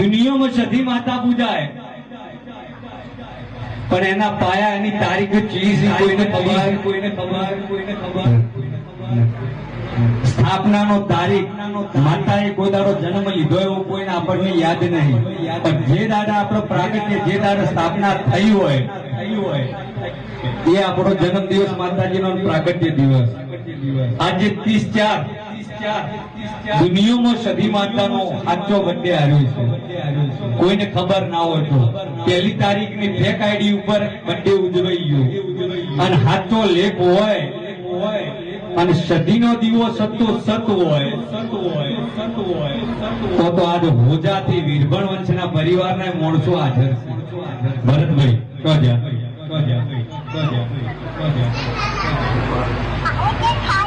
દુનિયામાં સધી માતા પૂજાય પણ એના પાયા એની તારીખ ચીઝ કોઈને ખબર સ્થાપનાનો તારીખ માતાએ કોઈ દાડો જન્મ લીધો એવો કોઈને આપણને યાદ નહીં, પણ જે દાડા આપણો પ્રાગટ્ય જે દાડા સ્થાપના થઈ હોય એ આપણો જન્મ દિવસ માતાજીનો પ્રાગટ્ય દિવસ. આજે 30/4 દુનિયામાં સધી માતાનો સાચો બર્થડે આવ્યો છે. કોઈને ખબર ના હોય તો 1 તારીખની ફેક આઈડી ઉપર બર્થડે ઉજવાઈ ગયો અને સાચો લેખ હોય અને સદીનો દીવો સતો સત હોય તો આજ હોજાથી વીરભણ વંશના પરિવારના માણસો હાજર છે. ભરતભાઈ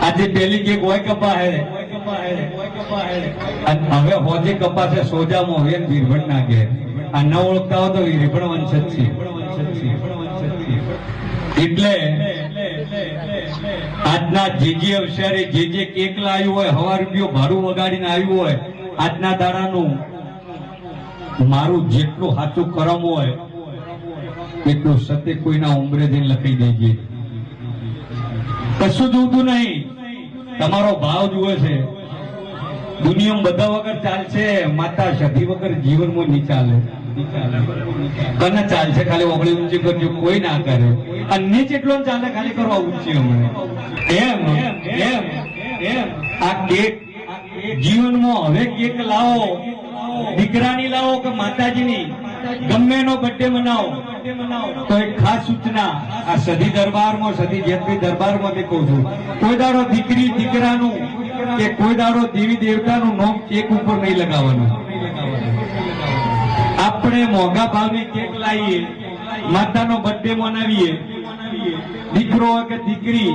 આજે પેલી કેક હોય કપા હે હવે હોજે કપા છે સોજામાં હવે વીરભણ ના ઘેર આ ન ઓળખતા હો તો વીરભણ વંશ જ છે. એટલે આજના જે અવસરે જે કેક લાવ્યું હોય, 1,000 રૂપિયો ભાડું વગાડીને આવ્યું હોય, આજના દાડાનું મારું જેટલું સાચું કરમ હોય એટલું સત્ય કોઈના ઉંમરે જઈને લખી દેજે. કશું જોતું નહીં, તમારો ભાવ જુએ છે. દુનિયામાં બધા વગર ચાલશે, માતા સધી વગર જીવનમાં નહીં ચાલે. કને ચાલશે ખાલી ઓગળી ઊંચી કરજો, કોઈ ના કરે. અને નીચ એટલો ચાલે ખાલી કરવા ઊંચી હમણાં એમ આ કેક જીવનમાં હવે કેક લાવો, દીકરાની લાવો કે માતાજીની, ગમે એનો બર્થડે મનાવો તો એક ખાસ સૂચના આ સધી દરબારમાં, સધી જેતની દરબારમાં મેં કહું છું, કોઈ દાડો દીકરી દીકરાનું કે કોઈ દાડો દેવી દેવતાનું નામ કેક ઉપર નહીં લગાવવાનું. આપણે મોંઘા ભાવની કેક લાવીએ, માતાનો બર્થડે મનાવીએ, દીકરો હોય કે દીકરી,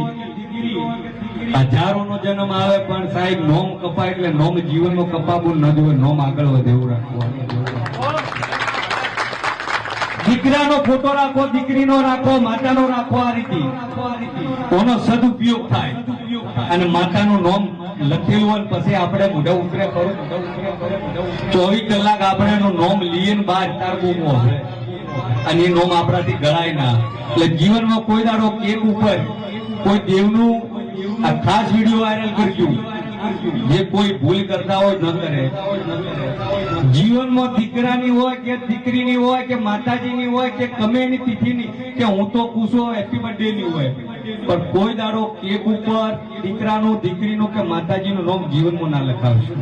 હજારોનો જન્મ આવે પણ સાહેબ નોમ કપા એટલે નોમ જીવનનો કપાવું ન જોવે, નોમ આગળ વધે એવું રાખવાનું. દીકરાનો ફોટો રાખો, દીકરીનો રાખો, માતાનો રાખો, આ રીતે કોનો સદુપયોગ થાય અને માતાનું નામ લખેલું હોય પછી આપણે મોઢા ઉતરે કરો 24 કલાક આપણે એનું નામ લઈએ ને બહાર તારવું અને એ નામ આપણાથી ગળાય ના. એટલે જીવનમાં કોઈ દાડો કેક ઉપર કોઈ દેવનું આ ખાસ વિડીયો વાયરલ કરજો, જે કોઈ ભૂલ કરતા હોય ન કરે. જીવનમાં દીકરાની હોય કે દીકરીની હોય કે માતાજીની હોય કે ગમે એની તિથિની કે હું તો પૂછો હેપી બર્થડે ની હોય, પણ કોઈ દાડો કેક ઉપર દીકરાનું દીકરીનું કે માતાજીનું નામ જીવનમાં ના લખાવશું.